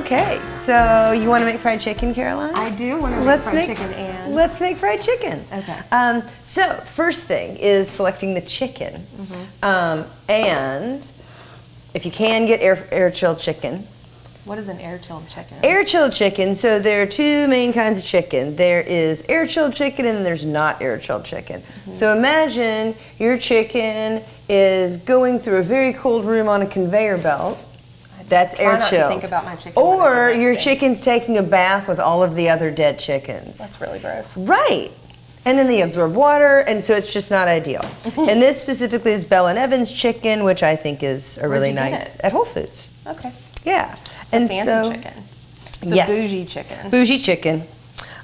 Okay, so you want to make fried chicken, Caroline? I do want to make fried chicken, Anne. Let's make fried chicken. Okay. So first thing is selecting the chicken. And if you can get air chilled chicken. What is an air chilled chicken? Air chilled chicken, so there are two main kinds of chicken. There is air chilled chicken and there's not air chilled chicken. So imagine your chicken is going through a very cold room on a conveyor belt. That's air chilled. Think about my chicken. Or your chicken's taking a bath with all of the other dead chickens. That's really gross. Right. And then they absorb water, and so it's just not ideal. And this specifically is Bell and Evans chicken, which I think is a really nice at Whole Foods. Okay. Yeah. It's a fancy chicken. It's a bougie chicken. Bougie chicken.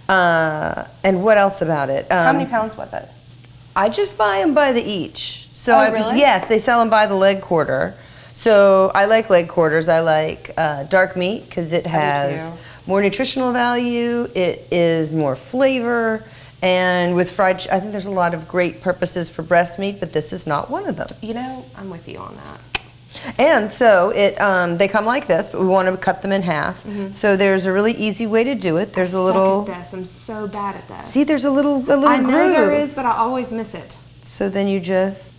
And what else about it? How many pounds was it? I just buy them by the each. So really? Yes, they sell them by the leg quarter. So I like leg quarters. I like dark meat because it has more nutritional value. It is more flavor. And with fried, I think there's a lot of great purposes for breast meat, but this is not one of them. You know, I'm with you on that. And so they come like this, but we want to cut them in half. So there's a really easy way to do it. There's a little. Suck at this. I'm so bad at this. See, there's a little groove. I know there is, but I always miss it. So then you just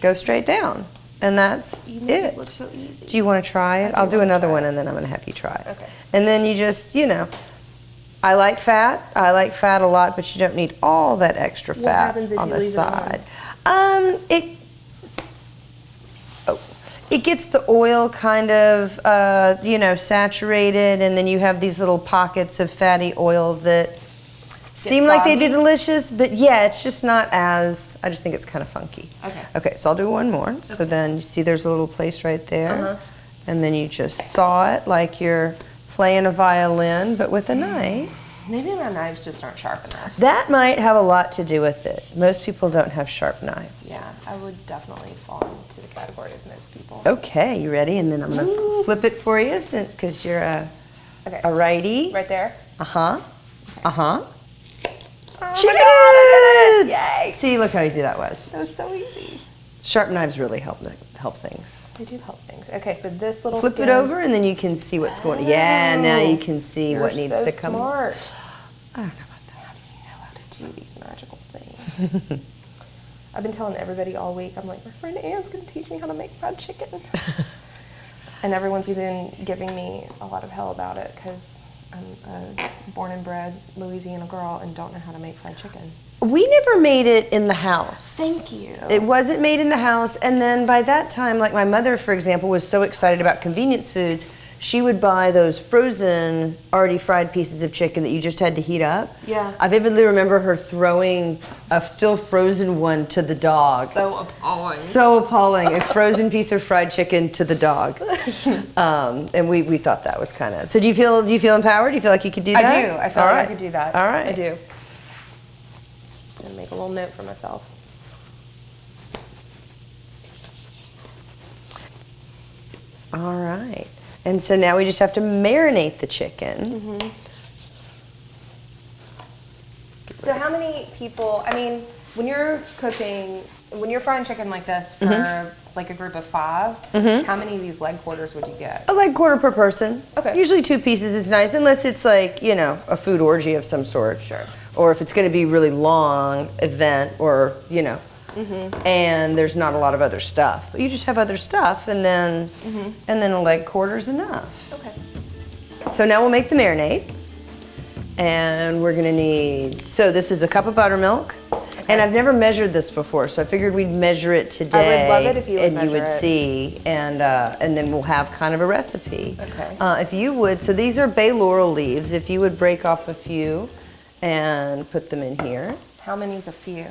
go straight down, and that's it. Looks so easy. Do you want to try it? I'll do another one, and then I'm going to have you try it. Okay. And then you just, I like fat. I like fat a lot, but you don't need all that extra fat on the side. It gets the oil kind of, saturated, and then you have these little pockets of fatty oil that seem like they'd be delicious, but yeah, it's just not as, I just think it's kind of funky. Okay. Okay, so I'll do one more. So then you see there's a little place right there, and then you just saw it like you're playing a violin, but with a knife. Maybe my knives just aren't sharp enough. That might have a lot to do with it. Most people don't have sharp knives. Yeah, I would definitely fall into the category of most people. Okay, you ready? And then I'm gonna flip it for you, because you're a righty. Right there. She did it! Yay! See, look how easy that was. That was so easy. Sharp knives really help things. They do help things. Okay, so this little flip it over, and then you can see what's going on. Yeah, now you can see what needs to come. Smart. I don't know about that. How do you know how to do these magical things? I've been telling everybody all week, I'm like, my friend Anne's going to teach me how to make fried chicken. And everyone's been giving me a lot of hell about it because I'm a born and bred Louisiana girl and don't know how to make fried chicken. We never made it in the house. Thank you. It wasn't made in the house, and then by that time, like my mother, for example, was so excited about convenience foods, she would buy those frozen, already fried pieces of chicken that you just had to heat up. Yeah. I vividly remember her throwing a still frozen one to the dog. So appalling. So appalling, a frozen piece of fried chicken to the dog. And we thought that was kind of, so do you feel empowered? Do you feel like you could do that? I do, I feel like I could do that. All right. I do. I'm gonna make a little note for myself. All right. And so now we just have to marinate the chicken. So how many people, I mean, when you're frying chicken like this for like a group of 5, how many of these leg quarters would you get? A leg quarter per person. Okay. Usually 2 pieces is nice, unless it's like, a food orgy of some sort. Sure. Or if it's going to be a really long event, or, and there's not a lot of other stuff. But you just have other stuff, and then a leg quarter's enough. Okay. So now we'll make the marinade. And we're gonna need, so this is a cup of buttermilk. Okay. And I've never measured this before, so I figured we'd measure it today. I would love it if you would and you would see, and then we'll have kind of a recipe. Okay. If you would, so these are bay laurel leaves. If you would break off a few and put them in here. How many's a few?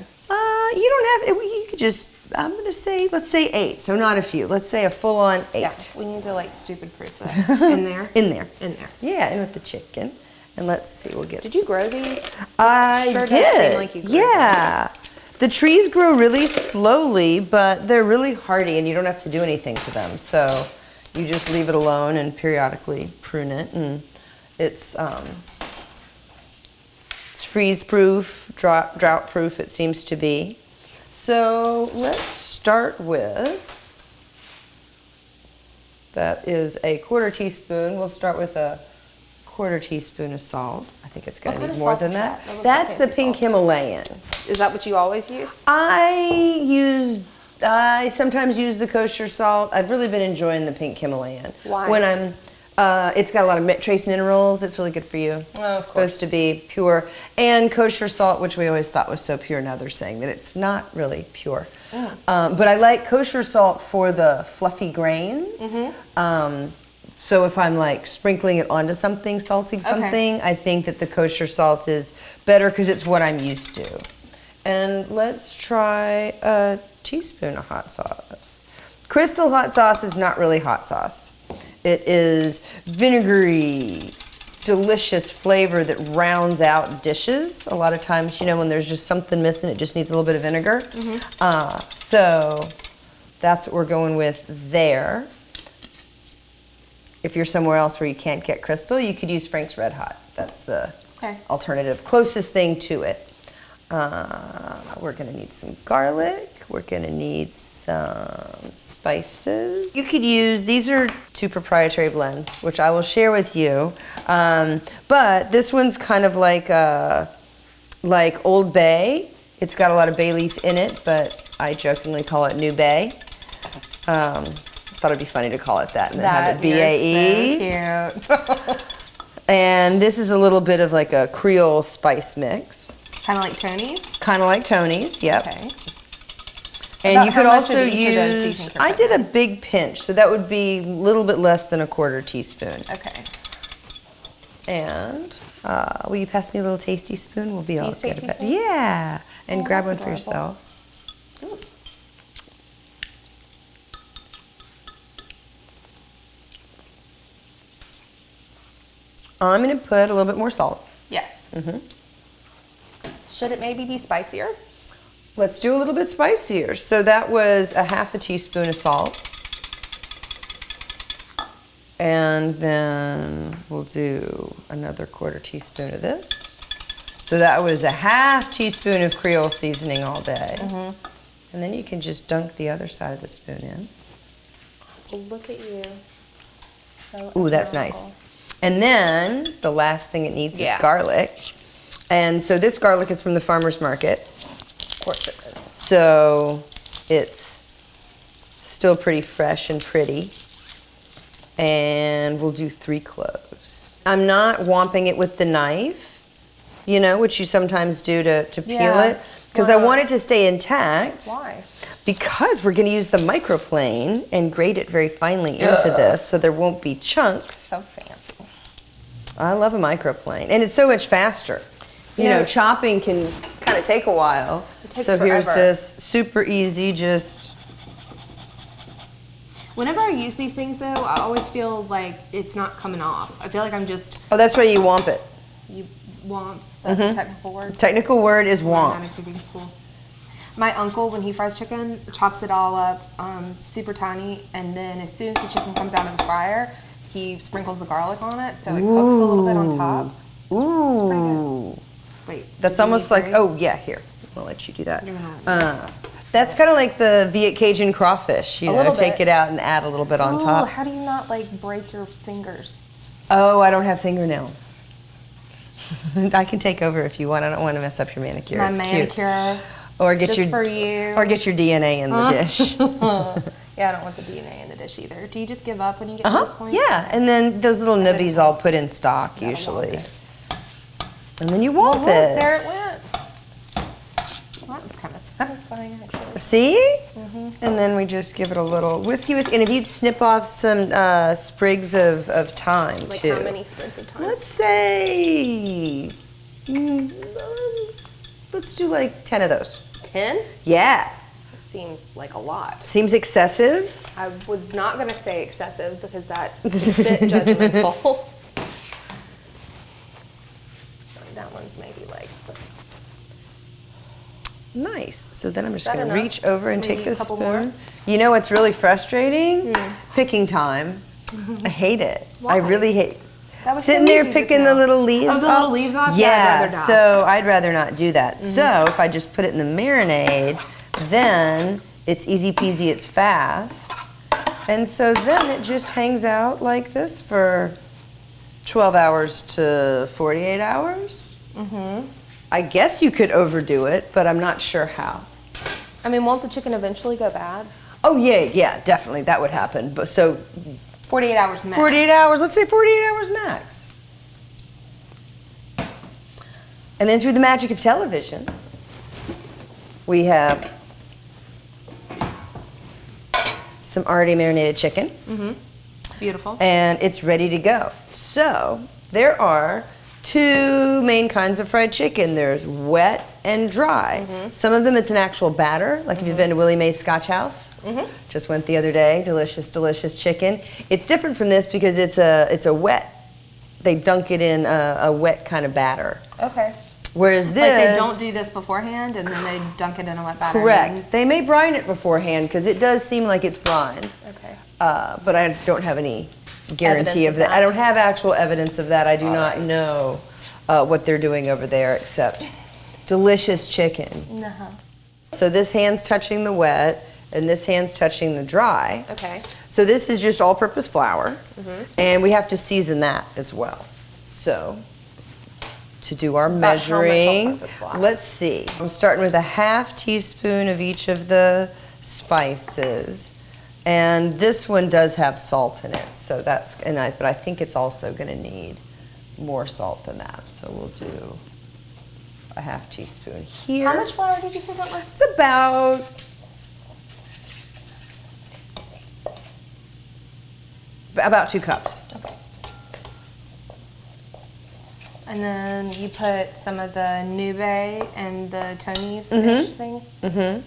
You don't have, you could just, I'm gonna say, let's say 8, so not a few. Let's say a full-on 8. Yeah, we need to like stupid proof this. In there? In there. In there. Yeah, and with the chicken. And let's see, we'll get. Did you grow these? I sure did. Does seem like you grew them. The trees grow really slowly, but they're really hardy, and you don't have to do anything to them. So you just leave it alone and periodically prune it, and it's freeze-proof, drought-proof. It seems to be. So let's start with That is a 1/4 teaspoon. We'll start with a 1/4 teaspoon of salt. I think it's gonna need more than that. That's the pink Himalayan. Is that what you always use? I sometimes use the kosher salt. I've really been enjoying the pink Himalayan. Why? When I'm, it's got a lot of trace minerals. It's really good for you. Oh, it's supposed to be pure. And kosher salt, which we always thought was so pure, now they're saying that it's not really pure. But I like kosher salt for the fluffy grains. So if I'm like sprinkling it onto something, salting something, I think that the kosher salt is better because it's what I'm used to. And let's try a teaspoon of hot sauce. Crystal hot sauce is not really hot sauce. It is vinegary, delicious flavor that rounds out dishes. A lot of times, you know, when there's just something missing, it just needs a little bit of vinegar. So that's what we're going with there. If you're somewhere else where you can't get Crystal, you could use Frank's Red Hot. That's the alternative, closest thing to it. We're gonna need some garlic. We're gonna need some spices. You could use, these are 2 proprietary blends, which I will share with you. But this one's kind of like Old Bay. It's got a lot of bay leaf in it, but I jokingly call it New Bay. Thought it'd be funny to call it that and then have it BAE. So cute. And this is a little bit of like a Creole spice mix. Kind of like Tony's? Kind of like Tony's, yep. Okay. And About you could how much also of each of those do you use, think are I did better? a big pinch, so that would be a little bit less than a 1/4 teaspoon. Okay. And will you pass me a little tasty spoon? We'll be all These tasty together. spoons? Yeah, and grab one that's for adorable. yourself. Ooh. I'm gonna put a little bit more salt. Yes. Should it maybe be spicier? Let's do a little bit spicier. So that was a 1/2 teaspoon of salt. And then we'll do another 1/4 teaspoon of this. So that was a 1/2 teaspoon of Creole seasoning all day. And then you can just dunk the other side of the spoon in. Well, look at you. So Ooh, that's adorable. nice. And then the last thing it needs is Yeah. garlic. And so this garlic is from the farmer's market. Of course it is. So it's still pretty fresh and pretty. And we'll do 3 cloves. I'm not womping it with the knife, you know, which you sometimes do to peel Yeah. it. Because I want it to stay intact. Why? Because we're gonna use the microplane and grate it very finely into this so there won't be chunks. So fancy. I love a microplane. And it's so much faster. You know, chopping can kind of take a while. It takes so here's forever. this super easy, just Whenever I use these things, though, I always feel like it's not coming off. I feel like I'm just, oh, that's why you womp it. you womp. Is that the technical word? Technical word is I'm womp. at cooking school. My uncle, when he fries chicken, chops it all up super tiny, and then as soon as the chicken comes out of the fryer, he sprinkles the garlic on it, so it cooks a little bit on top. Ooh. Wait, That's did you almost need like, three? oh yeah, here. I'll let you do that. You're gonna That's kind of like the Viet Cajun crawfish, you know, little take bit. it out and add a little bit on Ooh, top. how do you not like break your fingers? Oh, I don't have fingernails. I can take over if you want. I don't want to mess up your manicure. My It's manicure. cute. Or get Just your for you. Or get your DNA in the dish. Yeah, I don't want the DNA in the dish either. Do you just give up when you get to this point? Yeah, and then those little nibbies I'll put in stock Gotta usually. womp it. And then you Well, womp look, it. there it went. Well, that was kind of satisfying, actually. See? And then we just give it a little whisk. And if you'd snip off some sprigs of thyme Like too. how many sprigs of thyme? Let's say, let's do like 10 of those. 10? Yeah. It seems like a lot. Seems excessive. I was not going to say excessive because that's a bit judgmental. That one's maybe like... Nice. So then I'm just Is that going to enough? reach over and Maybe take a this couple spoon. more? You know what's really frustrating? Picking time. I hate it. Why? I really hate That was sitting so there easy just picking the now. little leaves Oh, the little leaves off? Yeah, Yeah, I'd rather not. so I'd rather not do that. So if I just put it in the marinade, then it's easy peasy, it's fast. And so then it just hangs out like this for 12 hours to 48 hours. I guess you could overdo it, but I'm not sure how. I mean, won't the chicken eventually go bad? Oh yeah, definitely, that would happen. But so 48 hours max. 48 hours, let's say 48 hours max. And then through the magic of television, we have some already marinated chicken. Beautiful. And it's ready to go. So there are two main kinds of fried chicken. There's wet and dry. Some of them it's an actual batter, like if you've been to Willie Mae's Scotch House. Just went the other day. Delicious, delicious chicken. It's different from this because it's a wet. They dunk it in a wet kind of batter. Okay. Whereas this, like they don't do this beforehand and then they dunk it in a wet batter. Correct. They may brine it beforehand because it does seem like it's brined. Okay. But I don't have any guarantee of that. I don't have actual evidence of that. I do not know what they're doing over there except delicious chicken. So this hand's touching the wet and this hand's touching the dry. Okay. So this is just all-purpose flour and we have to season that as well. So to do our measuring, let's see. I'm starting with a half teaspoon of each of the spices. And this one does have salt in it, so that's, but I think it's also gonna need more salt than that. So we'll do a half teaspoon here. How much flour did you say that was? It's about 2 cups. Okay. And then you put some of the nube and the Tony's thing? Okay.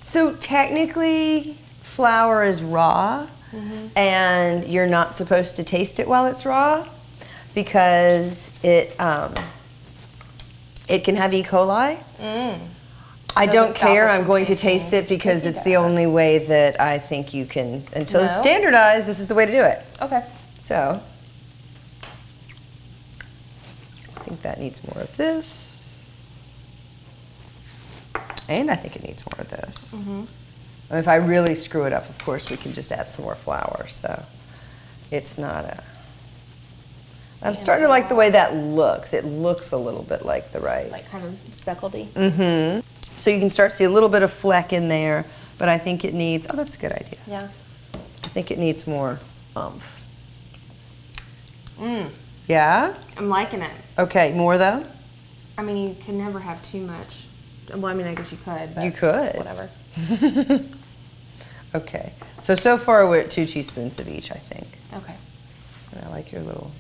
So technically, flour is raw, and you're not supposed to taste it while it's raw because it can have E. coli. I don't care. I'm going to taste it because it's the only way that I think you can, until it's standardized, this is the way to do it. Okay. So I think that needs more of this. And I think it needs more of this. And if I really screw it up, of course, we can just add some more flour. So it's not a... I'm starting to like the way that looks. It looks a little bit like the right... Like kind of speckledy. So you can start to see a little bit of fleck in there, but I think it needs... Oh, that's a good idea. Yeah. I think it needs more oomph. Yeah? I'm liking it. Okay, more though? I mean, you can never have too much. Well, I mean, I guess you could, but... You could. Whatever. Okay. So far we're at 2 teaspoons of each, I think. Okay. And I like your little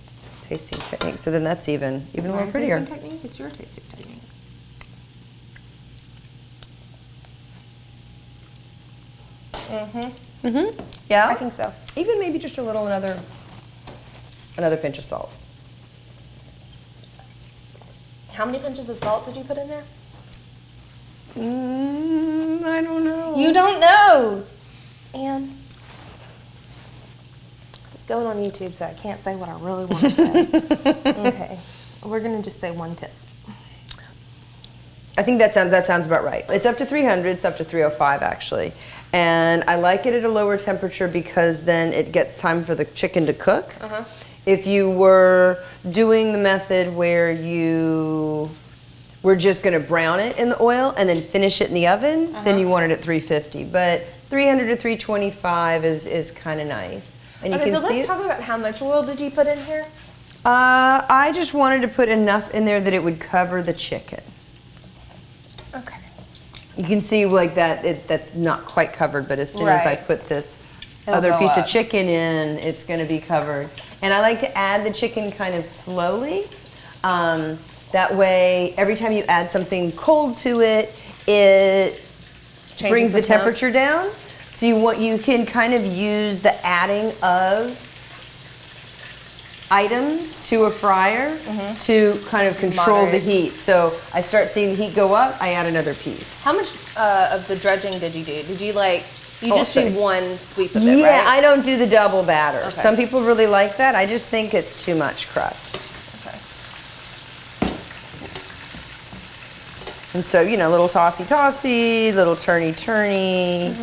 tasting technique. So then that's even more prettier. Tasting technique? It's your tasting technique. Yeah? I think so. Even maybe just a little, another pinch of salt. How many pinches of salt did you put in there? I don't know. You don't know! Anne. This is going on YouTube, so I can't say what I really want to say. Okay. We're going to just say 1 teaspoon. I think that sounds about right. It's up to 300, it's up to 305 actually. And I like it at a lower temperature because then it gets time for the chicken to cook. If you were doing the method where you were just gonna brown it in the oil and then finish it in the oven, then you want it at 350. But 300 to 325 is kind of nice. And you Okay, can so let's talk about how much oil did you put in here? I just wanted to put enough in there that it would cover the chicken. Okay. You can see like that, that's not quite covered, but as soon as I put this other piece of chicken in, it's gonna be covered. And I like to add the chicken kind of slowly. That way, every time you add something cold to it, it brings the temperature down. So you can kind of use the adding of items to a fryer to kind of control the heat. So I start seeing the heat go up, I add another piece. How much of the dredging did you do? Did you just do one sweep of it, right? Yeah, I don't do the double batter. Okay. Some people really like that. I just think it's too much crust. Okay. And so, little tossy-tossy, little turny-turny.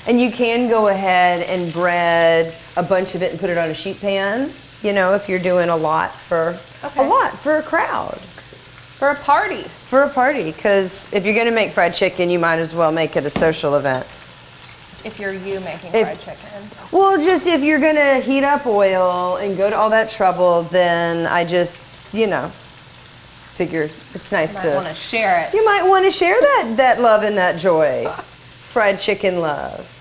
And you can go ahead and bread a bunch of it and put it on a sheet pan, you know, if you're doing a lot for a crowd. For a party. For a party, because if you're going to make fried chicken, you might as well make it a social event. If you're making fried chicken. Well, just if you're going to heat up oil and go to all that trouble, then I just, you know, figure it's nice to... You might want to share it. You might want to share that love and that joy. Fried chicken love.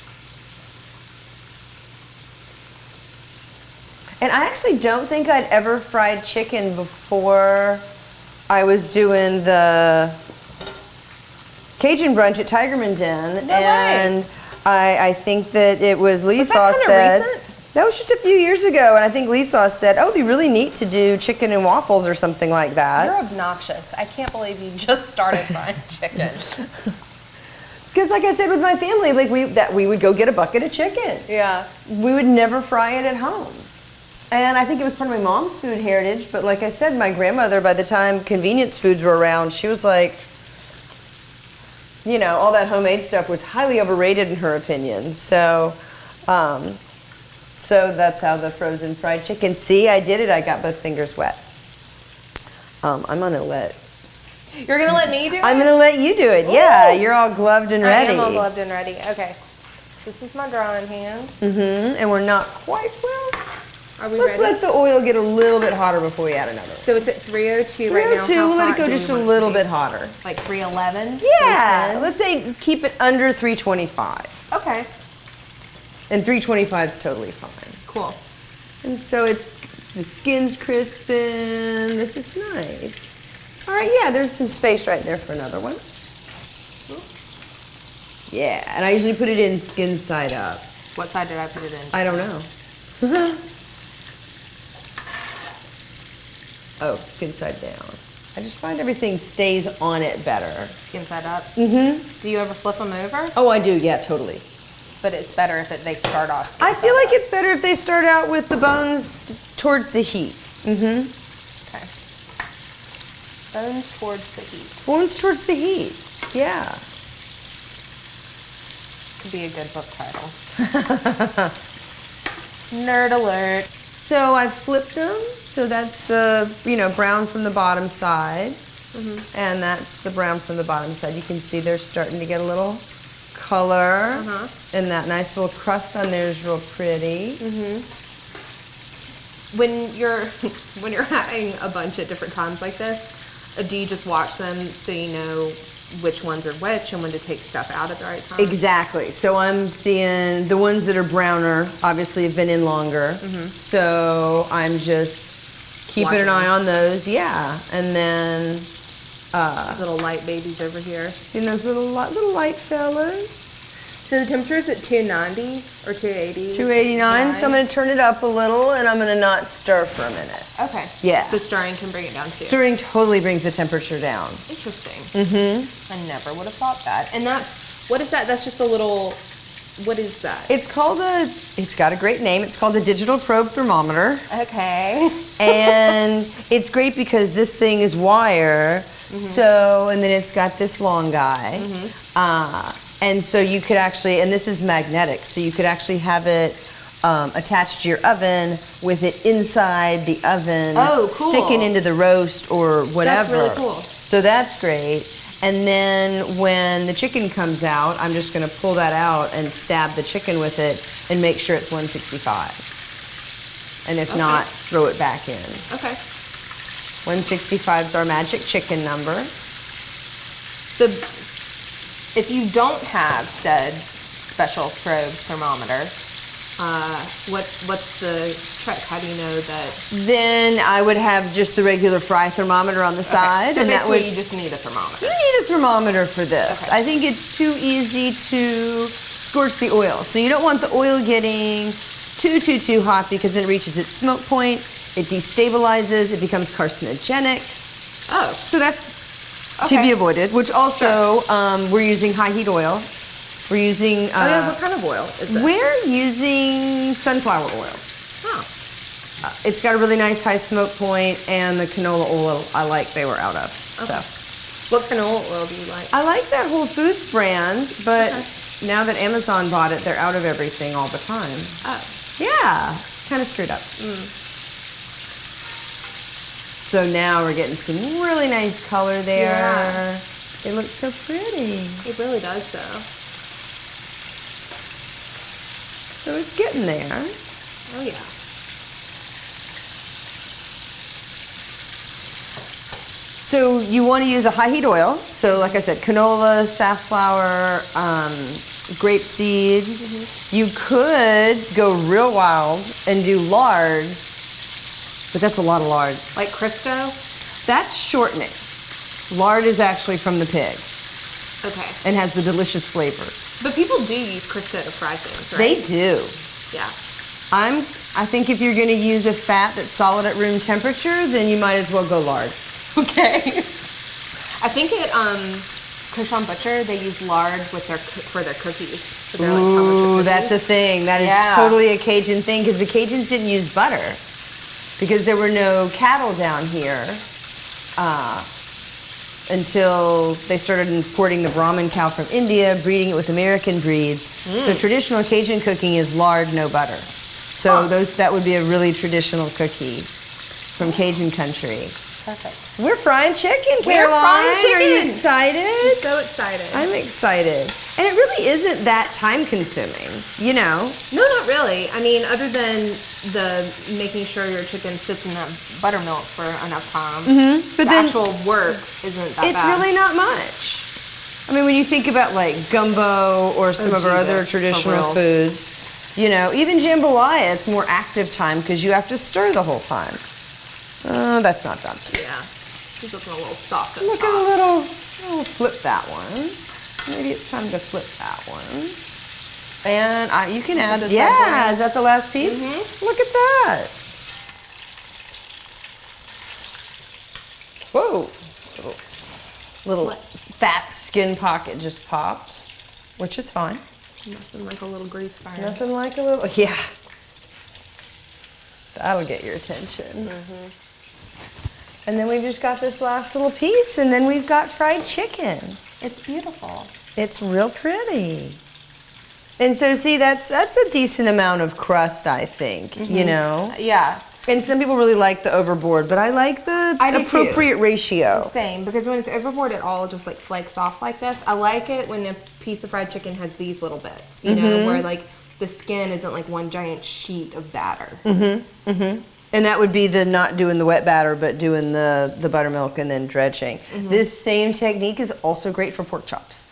And I actually don't think I'd ever fried chicken before I was doing the Cajun brunch at Tigerman Den. No and way. I think that it was Lisa that said... recent? That was just a few years ago, and I think Lisa said, oh, it'd be really neat to do chicken and waffles or something like that. You're obnoxious. I can't believe you just started frying chicken. Because like I said with my family, like we would go get a bucket of chicken. Yeah. We would never fry it at home. And I think it was part of my mom's food heritage, but like I said, my grandmother, by the time convenience foods were around, she was like, you know, all that homemade stuff was highly overrated in her opinion. So that's how the frozen fried chicken. See, I did it. I got both fingers wet. You're gonna let me do it? I'm gonna let you do it. Ooh. Yeah, you're all gloved and ready. I am all gloved and ready. Okay. This is my drawing hand. And we're not quite well. Are we Let's ready? let the oil get a little bit hotter before we add another. So it's at 302 right now. 302. We'll let it go just a little bit hotter. Like 311? Yeah. Let's say keep it under 325. Okay. And 325 is totally fine. Cool. And so the skin's crisping. This is nice. All right, yeah, there's some space right there for another one. Yeah, and I usually put it in skin side up. What side did I put it in? I don't know. Oh, skin side down. I just find everything stays on it better. Skin side up? Mm-hmm. Do you ever flip them over? Oh, I do, yeah, totally. But it's better if they start off. I feel like it's better if they start out with the bones towards the heat. Okay. Bones towards the heat. Bones towards the heat, yeah. Could be a good book title. Nerd alert. So I flipped them. So that's the, brown from the bottom side. And that's the brown from the bottom side. You can see they're starting to get a little color. And that nice little crust on there is real pretty. When you're having a bunch at different times like this, do you just watch them so you know which ones are which and when to take stuff out at the right time? Exactly. So I'm seeing the ones that are browner obviously have been in longer. So I'm just keeping an eye on those. Yeah. And then little light babies over here. Seeing those little light fellas. So the temperature is at 290 or 280? 289. So I'm going to turn it up a little and I'm going to not stir for a minute. Okay. Yeah. So stirring can bring it down too. Stirring totally brings the temperature down. Interesting. I never would have thought that. And what is that? That's just a little, what is that? It's got a great name. It's called a digital probe thermometer. Okay. And it's great because this thing is wire. So, and then it's got this long guy. And so you could actually, and this is magnetic, so you could actually have it attached to your oven with it inside the oven, sticking into the roast or whatever. That's really cool. So that's great. And then when the chicken comes out, I'm just going to pull that out and stab the chicken with it and make sure it's 165. And if not, throw it back in. Okay. 165 is our magic chicken number. So if you don't have said special probe thermometer, what's the trick? How do you know that? Then I would have just the regular fry thermometer on the side. So and basically you just need a thermometer. You need a thermometer for this. I think it's too easy to scorch the oil. So you don't want the oil getting too hot because then it reaches its smoke point. It destabilizes. It becomes carcinogenic. Oh. So that's to be avoided, which also we're using high heat oil. We're using... what kind of oil is this? We're using sunflower oil. It's got a really nice high smoke point, and the canola oil I like they were out of. Okay. So. What canola oil do you like? I like that Whole Foods brand, but now that Amazon bought it, they're out of everything all the time. Oh. Yeah, kind of screwed up. So now we're getting some really nice color there. Yeah. It looks so pretty. It really does, though. So it's getting there. Oh, yeah. So you want to use a high heat oil. So like I said, canola, safflower, grapeseed. You could go real wild and do lard, but that's a lot of lard. Like Crisco? That's shortening. Lard is actually from the pig Okay. and has the delicious flavor. But people do use Crisco to fry things, right? They do. Yeah. I think if you're going to use a fat that's solid at room temperature, then you might as well go lard. Okay. I think at Croissant Butcher, they use lard with for their cookies. So they're like Ooh, cookies. that's a thing. That is totally a Cajun thing because the Cajuns didn't use butter because there were no cattle down here until they started importing the Brahman cow from India, breeding it with American breeds. So traditional Cajun cooking is lard, no butter. So that would be a really traditional cookie from Cajun country. Perfect. We're frying chicken, We're Caroline. frying chicken. Are you excited? I'm so excited. I'm excited. And it really isn't that time consuming, you know? No, not really. I mean, other than the making sure your chicken sits in that buttermilk for enough time. But the then actual work isn't that it's bad. really not much. I mean, when you think about like gumbo or some of our other Jesus, traditional for real. foods, you know, even jambalaya, it's more active time because you have to stir the whole time. That's not done. Yeah. She's looking a little soft up Look top. at a little, I'll flip that one. Maybe it's time to flip that one. And you can add, this yeah, bad boy? is that the last piece? Look at that. Whoa. Little fat skin pocket just popped, which is fine. Nothing like a little grease fire. Nothing like a little, yeah. That'll get your attention. And then we've just got this last little piece, and then we've got fried chicken. It's beautiful. It's real pretty. And so, see, that's a decent amount of crust, I think, you know? Yeah. And some people really like the overboard, but I like the I do appropriate ratio. Same, because when it's overboard, it all just like flakes off like this. I like it when a piece of fried chicken has these little bits, you know, where like the skin isn't like one giant sheet of batter. And that would be the not doing the wet batter, but doing the buttermilk and then dredging. This same technique is also great for pork chops.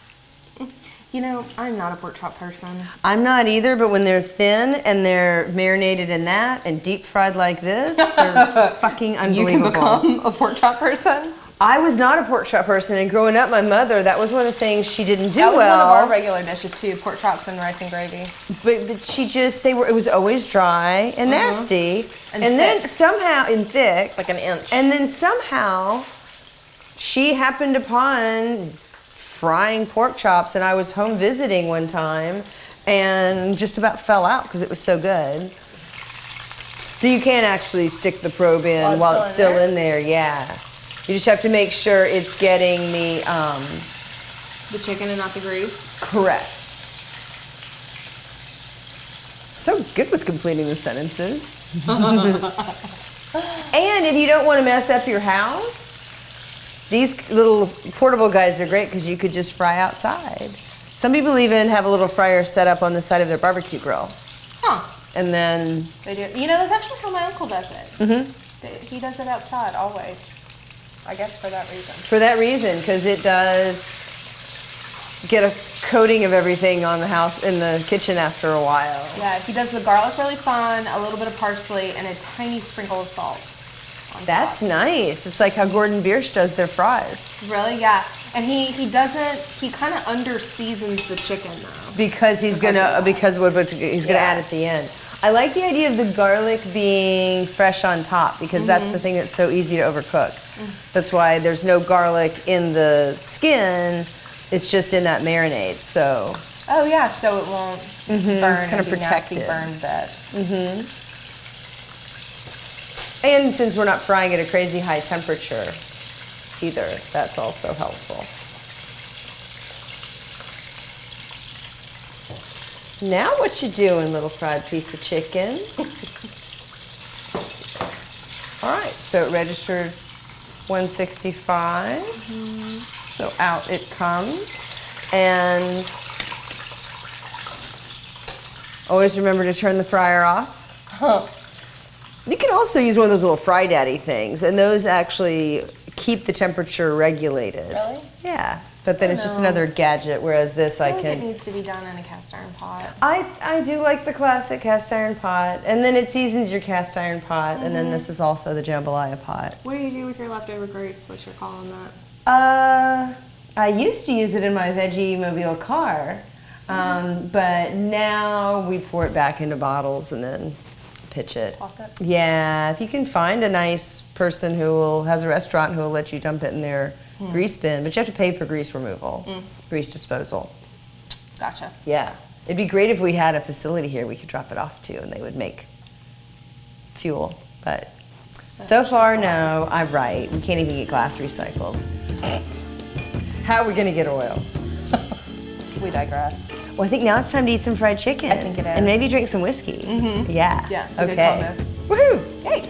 You know, I'm not a pork chop person. I'm not either, but when they're thin and they're marinated in that and deep fried like this, they're fucking unbelievable. You can become a pork chop person? I was not a pork chop person, and growing up, my mother, that was one of the things she didn't do That was well. one of our regular dishes too, pork chops and rice and gravy. But she just, it was always dry and nasty. And then thick. somehow, and thick. Like an inch. And then somehow, she happened upon frying pork chops, and I was home visiting one time, and just about fell out because it was so good. So you can't actually stick the probe in while it's still in there, yeah. You just have to make sure it's getting the chicken and not the grease? correct. So good with completing the sentences. And if you don't want to mess up your house, these little portable guys are great because you could just fry outside. Some people even have a little fryer set up on the side of their barbecue grill. Huh. And then... They do. You know, that's actually how my uncle does it. He does it outside always. I guess for that reason. For that reason, because it does get a coating of everything on the house, in the kitchen after a while. Yeah, he does the garlic really fine, a little bit of parsley, and a tiny sprinkle of salt. That's nice. It's like how Gordon Biersch does their fries. Really? Yeah. And he kind of under seasons the chicken though. Because he's gonna add at the end. I like the idea of the garlic being fresh on top because that's the thing that's so easy to overcook. That's why there's no garlic in the skin. It's just in that marinade. So. Oh yeah, so it won't burn. It's kind of protected. Burn bits. And since we're not frying at a crazy high temperature either, that's also helpful. Now what you doing, little fried piece of chicken? All right, so it registered 165. So out it comes. And always remember to turn the fryer off. You can also use one of those little Fry Daddy things, and those actually keep the temperature regulated. Really? Yeah. But then it's just another gadget, whereas this I can... It needs to be done in a cast iron pot. I do like the classic cast iron pot, and then it seasons your cast iron pot, and then this is also the jambalaya pot. What do you do with your leftover grease? What's your call on that? I used to use it in my Veggie Mobile car, but now we pour it back into bottles and then pitch it. Toss it? Yeah, if you can find a nice person has a restaurant who will let you dump it in their grease bin, but you have to pay for grease removal, grease disposal. Gotcha. Yeah. It'd be great if we had a facility here we could drop it off to and they would make fuel. But so far, no, I'm right. We can't even get glass recycled. How are we going to get oil? We digress. Well, I think now it's time to eat some fried chicken. I think it is. And maybe drink some whiskey. Yeah. Yeah, it's a okay. good combo. Woohoo! Hey!